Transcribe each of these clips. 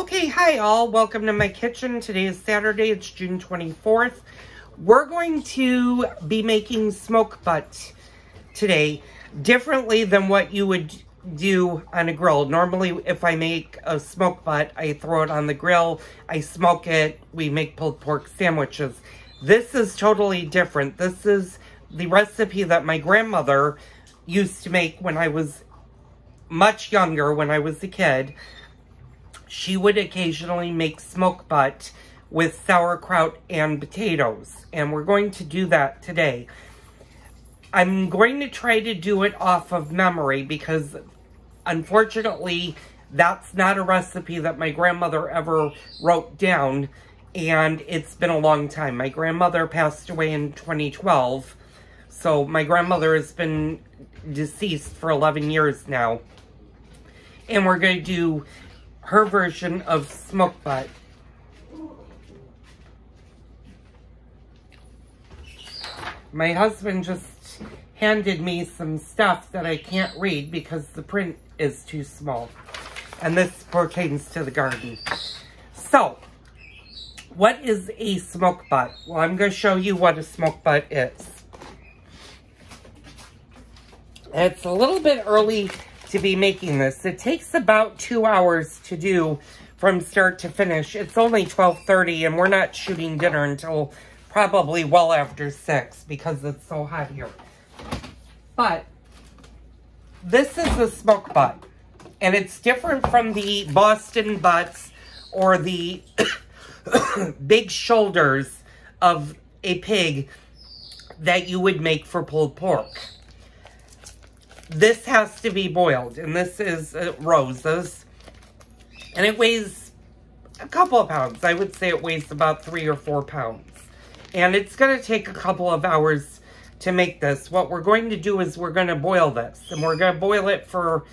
Okay, hi all. Welcome to my kitchen. Today is Saturday. It's June 24th. We're going to be making smoke butt today, differently than what you would do on a grill. Normally, if I make a smoke butt, I throw it on the grill, I smoke it, we make pulled pork sandwiches. This is totally different. This is the recipe that my grandmother used to make when I was much younger, when I was a kid. She would occasionally make smoke butt with sauerkraut and potatoes, and we're going to do that today. I'm going to try to do it off of memory because, unfortunately, that's not a recipe that my grandmother ever wrote down, and it's been a long time. My grandmother passed away in 2012, so my grandmother has been deceased for 11 years now, and we're going to do her version of smoke butt. My husband just handed me some stuff that I can't read because the print is too small. And this pertains to the garden. So, what is a smoke butt? Well, I'm going to show you what a smoke butt is. It's a little bit early to be making this. It takes about 2 hours to do from start to finish. It's only 12:30 and we're not shooting dinner until probably well after 6 because it's so hot here. But this is a smoke butt, and it's different from the Boston butts or the big shoulders of a pig that you would make for pulled pork. This has to be boiled, and this is Rose's, and it weighs a couple of pounds. I would say it weighs about 3 or 4 pounds, and it's going to take a couple of hours to make this. What we're going to do is we're going to boil this, and we're going to boil it for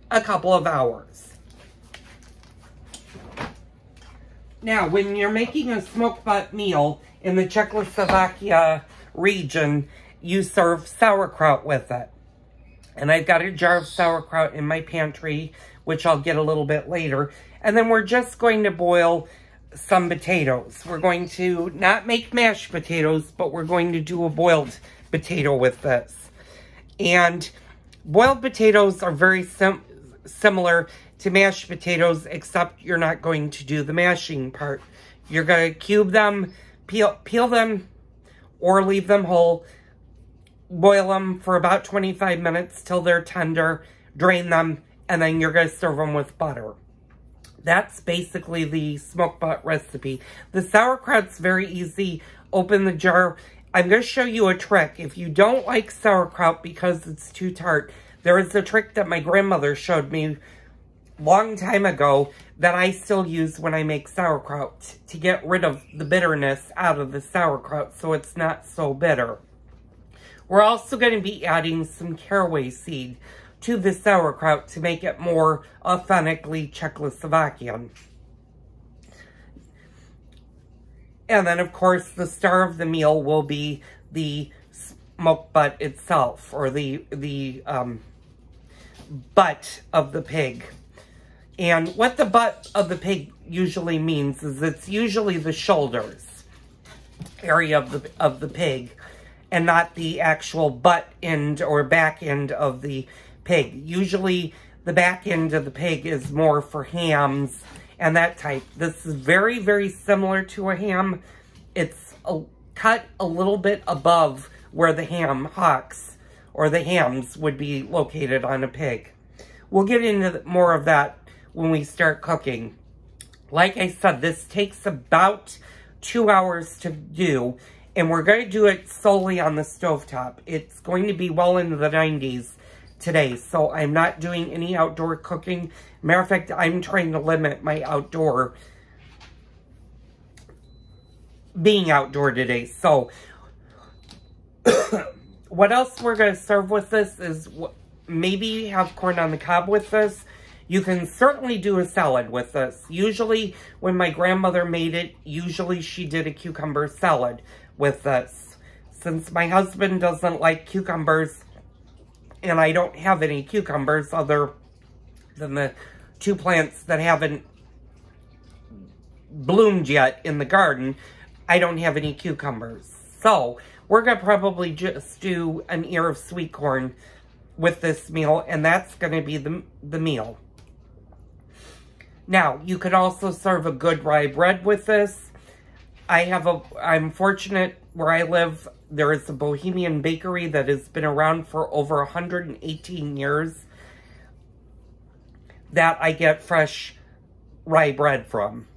a couple of hours. Now, when you're making a smoke butt meal in the Czechoslovakia region, you serve sauerkraut with it. And I've got a jar of sauerkraut in my pantry, which I'll get a little bit later. And then we're just going to boil some potatoes. We're going to not make mashed potatoes, but we're going to do a boiled potato with this. And boiled potatoes are very similar to mashed potatoes, except you're not going to do the mashing part. You're going to cube them, peel them, or leave them whole. Boil them for about 25 minutes till they're tender, drain them, and then you're going to serve them with butter. That's basically the smoke butt recipe. The sauerkraut's very easy. Open the jar. I'm going to show you a trick. If you don't like sauerkraut because it's too tart, there is a trick that my grandmother showed me a long time ago that I still use when I make sauerkraut to get rid of the bitterness out of the sauerkraut so it's not so bitter. We're also going to be adding some caraway seed to the sauerkraut to make it more authentically Czechoslovakian. And then, of course, the star of the meal will be the smoke butt itself, or the butt of the pig. And what the butt of the pig usually means is it's usually the shoulders area of the pig, and not the actual butt end or back end of the pig. Usually the back end of the pig is more for hams and that type. This is very, very similar to a ham. It's cut a little bit above where the ham hocks or the hams would be located on a pig. We'll get into more of that when we start cooking. Like I said, this takes about 2 hours to do, and we're going to do it solely on the stovetop. It's going to be well into the 90s today, so I'm not doing any outdoor cooking. Matter of fact, I'm trying to limit my being outdoor today. So, what else we're going to serve with this is maybe have corn on the cob with this. You can certainly do a salad with this. Usually, when my grandmother made it, usually she did a cucumber salad with this. Since my husband doesn't like cucumbers, and I don't have any cucumbers other than the 2 plants that haven't bloomed yet in the garden, I don't have any cucumbers. So we're going to probably just do an ear of sweet corn with this meal, and that's going to be the meal. Now, you could also serve a good rye bread with this. I'm fortunate where I live, there is a Bohemian bakery that has been around for over 118 years that I get fresh rye bread from.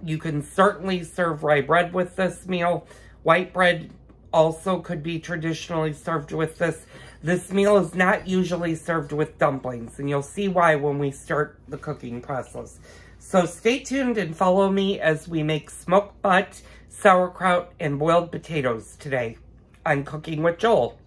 You can certainly serve rye bread with this meal. White bread also could be traditionally served with this. This meal is not usually served with dumplings, and you'll see why when we start the cooking process. So stay tuned and follow me as we make smoked butt, sauerkraut, and boiled potatoes today on Cooking with Joel.